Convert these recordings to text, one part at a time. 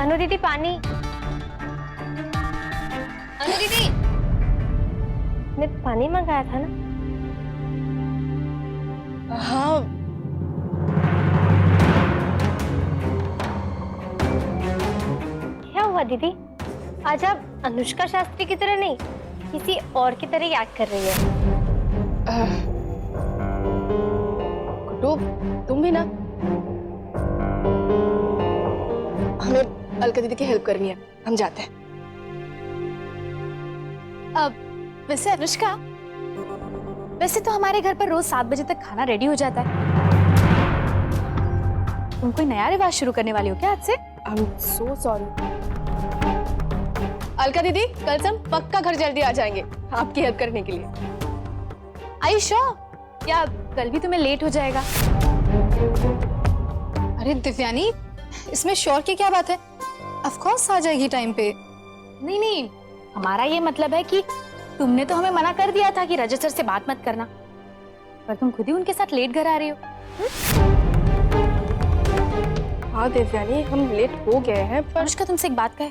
अनु दीदी पानी। अनु दीदी, मैं पानी मंगाया था ना? हाँ। क्या हुआ दीदी? आज आप अनुष्का शास्त्री की तरह नहीं, किसी और की तरह याद कर रही है। गुड्डू, तुम भी ना, हमें अलका दीदी की हेल्प करनी है, हम जाते हैं। अब वैसे अनुष्का, वैसे तो हमारे घर पर रोज 7 बजे तक खाना रेडी हो जाता है। तुम कोई नया रिवाज शुरू करने वाली हो क्या आज से? I am so sorry. Alka दीदी, कल से हम पक्का घर जल्दी आ जाएंगे आपकी हेल्प करने के लिए। I sure? या कल भी तुम्हें लेट हो जाएगा? अरे दिव्यानी, इसमें श्योर की क्या बात है? ऑफ कोर्स आ जाएगी टाइम पे। नहीं नहीं, हमारा ये मतलब है कि तुमने तो हमें मना कर दिया था कि रजत सर से बात मत करना, पर तुम खुद ही उनके साथ लेट घर आ रही हो। हाँ देवयानी, हम लेट हो गए हैं पर अनुष्का, तुमसे एक बात कहे,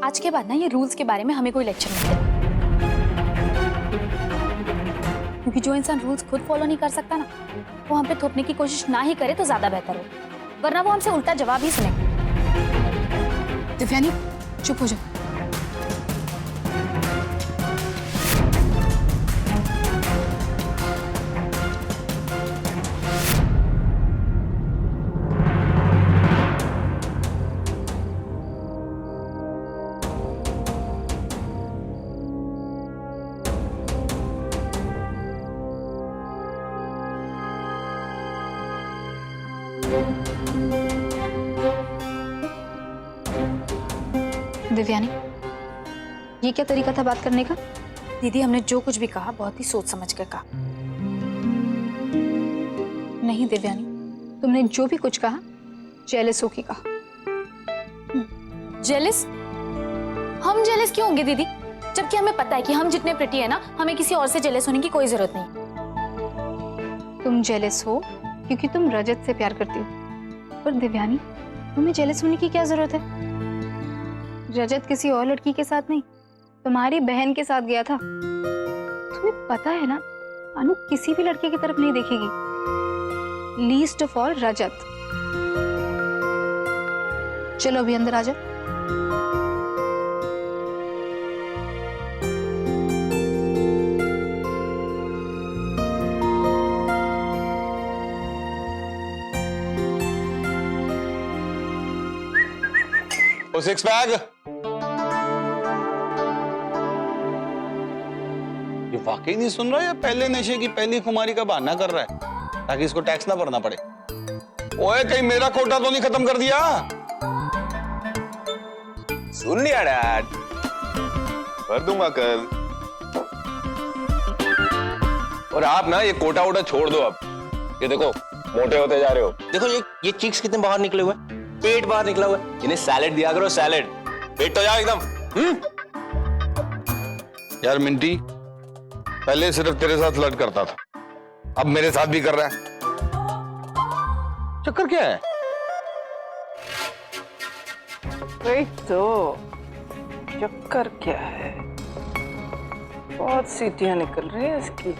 आज के बाद ना ये रूल्स के बारे में हमें कोई लेक्चर नहीं देना, क्योंकि जो इंसान रूल्स खुद फॉलो नहीं कर सकता ना, वो हम पे थोपने की कोशिश ना ही करे तो ज्यादा बेहतर हो, वरना वो हमसे उल्टा जवाब ही सुने। दिव्यानी चुप हो जाओ। दिव्यानी, ये क्या तरीका था बात करने का? दीदी, हमने जो कुछ भी कहा बहुत ही सोच समझ कर कहा। नहीं दिव्यानी, तुमने जो भी कुछ कहा जेलस होके कहा। जेलस? हम जेलस क्यों होंगे दीदी, जबकि हमें पता है कि हम जितने प्रिटी है ना, हमें किसी और से जेलस होने की कोई जरूरत नहीं। तुम जेलस हो क्योंकि तुम रजत से प्यार करती हो, पर दिव्यानी तुम्हें जेलस होने की क्या जरूरत है? रजत किसी और लड़की के साथ नहीं, तुम्हारी बहन के साथ गया था। तुम्हें पता है ना, अनु किसी भी लड़के की तरफ नहीं देखेगी, लीस्ट ऑफ ऑल रजत। चलो अभी अंदर आ जाओ। ओ सिक्स पैक, ये वाकई नहीं सुन रहा या पहले नशे की पहली खुमारी का बहाना कर रहा है ताकि इसको टैक्स ना भरना पड़े? ओए, कहीं मेरा कोटा तो नहीं खत्म कर दिया? सुन लिया डैड, भर दूंगा कल। और आप ना ये कोटा वोटा छोड़ दो अब। ये देखो मोटे होते जा रहे हो। देखो ये चीक्स कितने बाहर निकले हुए, पेट बाहर निकला हुआ है। इन्हें सैलेड दिया करो, सैलेड। पेट तो जाओ एकदम। यार मिंटी, पहले सिर्फ तेरे साथ फ्लर्ट करता था, अब मेरे साथ भी कर रहा है। चक्कर क्या है? वही तो चक्कर क्या है, बहुत सीटियां निकल रही है इसकी।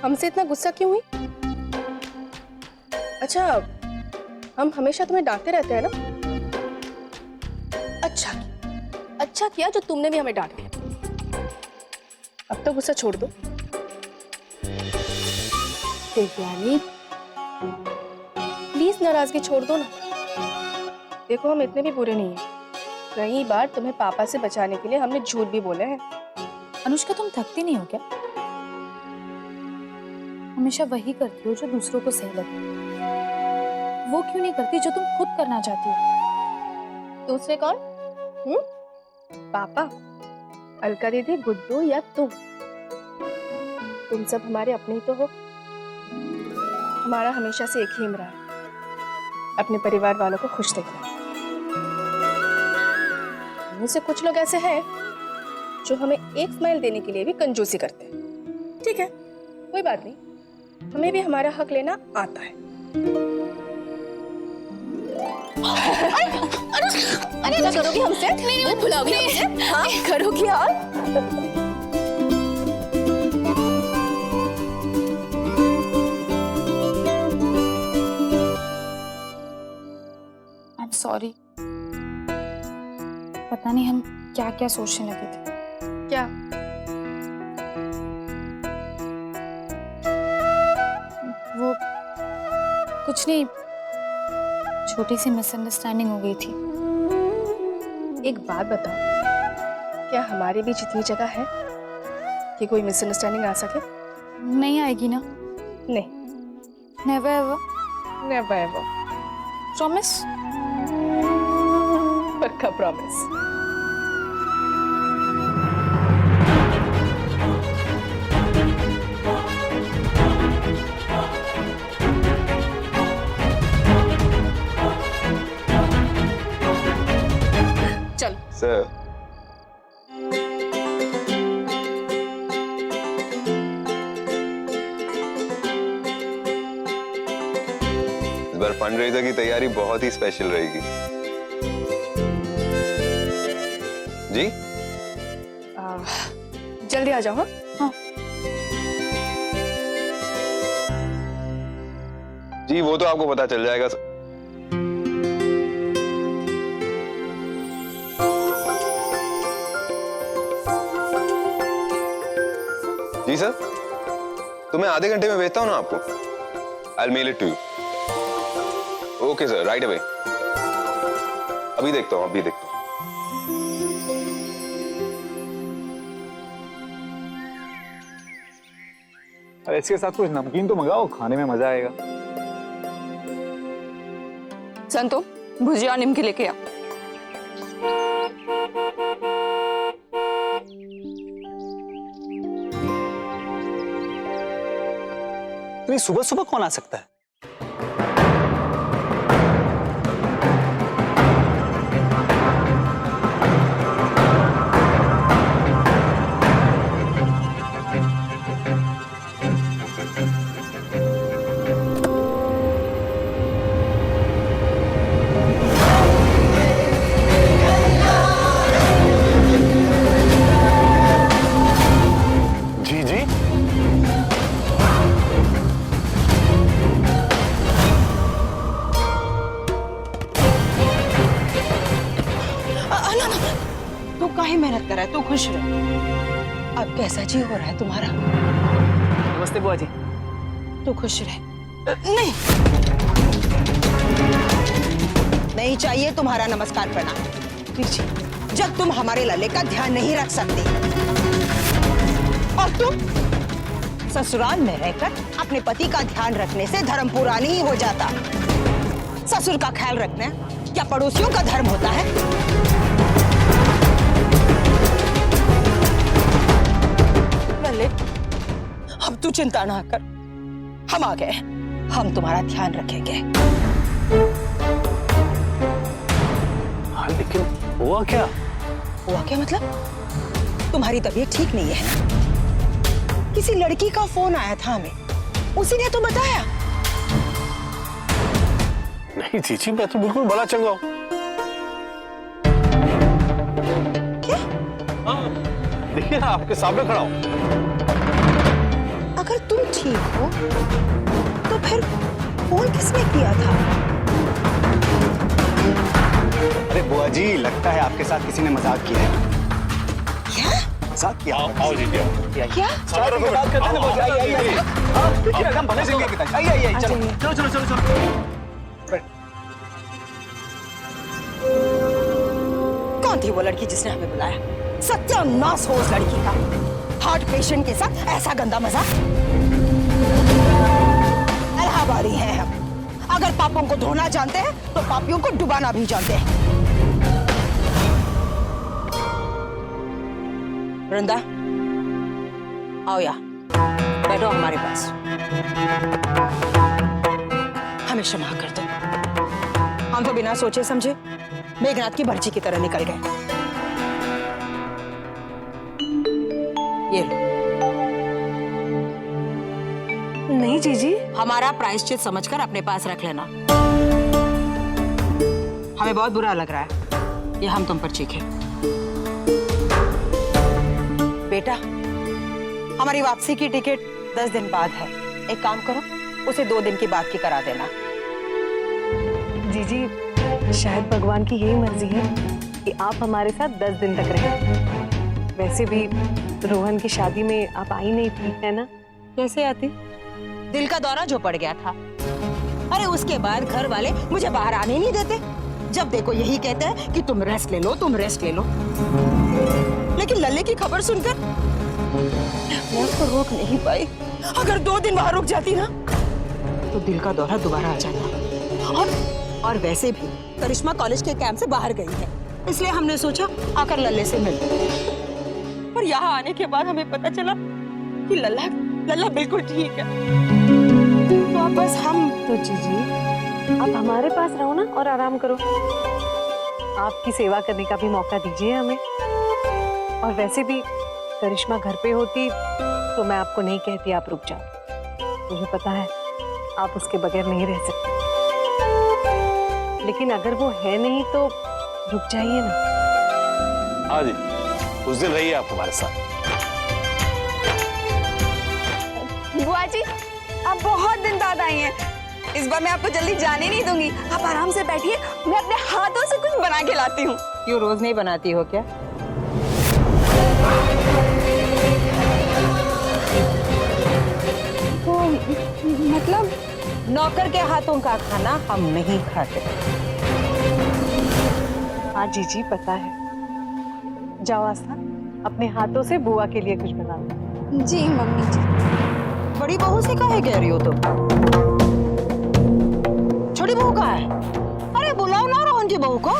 हमसे इतना गुस्सा क्यों हुई? अच्छा, हम हमेशा तुम्हें डांटते रहते हैं ना? अच्छा किया जो तुमने भी हमें डांट दिया। अब तो गुस्सा छोड़ दो। देवयानी, प्लीज नाराजगी छोड़ दो ना। देखो, हम इतने भी बुरे नहीं हैं। कई बार तुम्हें पापा से बचाने के लिए हमने झूठ भी बोले हैं। अनुष्का, तुम थकती नहीं हो क्या? हमेशा वही करती हो जो दूसरों को सही लगे, वो क्यों नहीं करती जो तुम खुद करना चाहती हो? दूसरे कौन? पापा? अलका दीदी, गुड्डू या तुम सब हमारे अपने ही तो हो। हमारा हमेशा से एक ही इमरा है, अपने परिवार वालों को खुश देखना। इनमें से कुछ लोग ऐसे हैं जो हमें एक स्माइल देने के लिए भी कंजूसी करते हैं। ठीक है, कोई बात नहीं, हमें भी हमारा हक लेना आता है। अरे क्या करोगी हमसे? नहीं बुलाओगी हमसे? हाँ करोगी आप? I am sorry. पता नहीं हम क्या क्या सोचने लगे थे। क्या? वो कुछ नहीं, छोटी सी मिसअंडरस्टैंडिंग हो गई थी। एक बात बताओ, क्या हमारे बीच इतनी जगह है कि कोई मिसअंडरस्टैंडिंग आ सके? नहीं आएगी ना? नहीं, never ever. Never ever. Promise? पक्का प्रॉमिस। चल सर, इस बार फंडरेजर की तैयारी बहुत ही स्पेशल रहेगी। जी जल्दी आ जाओ। हाँ हाँ। जी, वो तो आपको पता चल जाएगा सर। जी सर, तो मैं आधे घंटे में भेजता हूं ना आपको। I'll mail it to you. Okay sir, right away. अभी देखता हूं, अभी देखता हूं। अरे इसके साथ कुछ नमकीन तो मंगाओ, खाने में मजा आएगा। संतो, भुजिया निमकी लेके आ। तो सुबह सुबह कौन आ सकता है? जी जी, तू काहे मेहनत कर रहा है? तू खुश रह। अब कैसा जी हो रहा है तुम्हारा? नमस्ते बुआ जी। तू खुश रह। नहीं, नहीं चाहिए तुम्हारा नमस्कार प्रणाम। जब तुम हमारे लल्ले का ध्यान नहीं रख सकते और तुम ससुराल में रहकर अपने पति का ध्यान रखने से धर्म पूरा नहीं हो जाता। ससुर का ख्याल रखना क्या पड़ोसियों का धर्म होता है? लल्ले, अब तू चिंता ना कर, हम आ गए। हम तुम्हारा ध्यान रखेंगे। हाँ, लेकिन हुआ क्या? हुआ क्या मतलब? तुम्हारी तबीयत ठीक नहीं है। किसी लड़की का फोन आया था हमें, उसी ने तो बताया। नहीं जीजी, मैं तो बिल्कुल भला चंगा हूँ। क्या? हाँ, देखिए ना, आपके सामने खड़ा हूँ। अगर तुम ठीक हो तो फिर फोन किसने किया था? अरे बुआ जी, लगता है आपके साथ किसी ने मजाक किया है। क्या? मजाक किया? आओ जी, क्या? बात करते हैं ना बुआ जी। आइए। हाँ, देखिए एकदम भले से आइए, चलो चलो चलो चलो चलो। कौन थी वो लड़की जिसने हमें बुलाया? सत्यानाश हो उस लड़की का। हार्ट पेशेंट के साथ ऐसा गंदा मजाक। इलाहाबादी हैं हम। अगर पापों को धोना जानते हैं तो पापियों को डुबाना भी जानते हैं। वृंदा, आओ यहाँ, बैठो हमारे पास। हमें क्षमा कर दो, हम तो बिना सोचे समझे मेघनाथ की भर्जी की तरह निकल गए। ये लो। नहीं जीजी, हमारा प्रायश्चित समझकर अपने पास रख लेना। हमें बहुत बुरा लग रहा है कि हम तुम पर चीखे। बेटा, हमारी वापसी की टिकट 10 दिन बाद है। एक काम करो, उसे 2 दिन की बाद की करा देना। जीजी शायद भगवान की यही मर्जी है कि आप हमारे साथ 10 दिन तक रहें। वैसे भी रोहन की शादी में आप आई नहीं थी, है ना? कैसे आती? दिल का दौरा जो पड़ गया था। अरे उसके बाद घर वाले मुझे बाहर आने नहीं देते। जब देखो यही कहते हैं कि तुम रेस्ट ले लो, तुम रेस्ट ले लो। लेकिन लल्ले की खबर सुनकर मैं उसको रोक नहीं पाई। अगर 2 दिन वहां रुक जाती ना तो दिल का दौरा दोबारा आ जाता। और वैसे भी करिश्मा कॉलेज के कैंप से बाहर गई है, इसलिए हमने सोचा आकर लल्ले से मिल। पर यहाँ आने के बाद हमें पता चला कि लल्ला बिल्कुल ठीक है। तो अब बस हम तो जीजी आप हमारे पास रहो ना और आराम करो। आपकी सेवा करने का भी मौका दीजिए हमें। और वैसे भी करिश्मा घर पे होती तो मैं आपको नहीं कहती आप रुक जाओ। मुझे पता है आप उसके बगैर नहीं रह सकते, लेकिन अगर वो है नहीं तो रुक जाइए ना। हाँ जी, उस दिन रहिए आप हमारे साथ। बुआ जी, आप बहुत दिन बाद आई हैं। इस बार मैं आपको जल्दी जाने नहीं दूंगी। आप आराम से बैठिए, मैं अपने हाथों से कुछ बना के लाती हूँ। क्यों रोज नहीं बनाती हो क्या? तो मतलब नौकर के हाथों का खाना हम नहीं खाते। हाँ जीजी पता है। जाओ आस्था, अपने हाथों से बुआ के लिए कुछ बना लो। जी मम्मी जी। बड़ी बहू से काहे कह रही हो तुम? छोटी बहू कहाँ है? अरे बुलाओ ना रोहन की बहू को।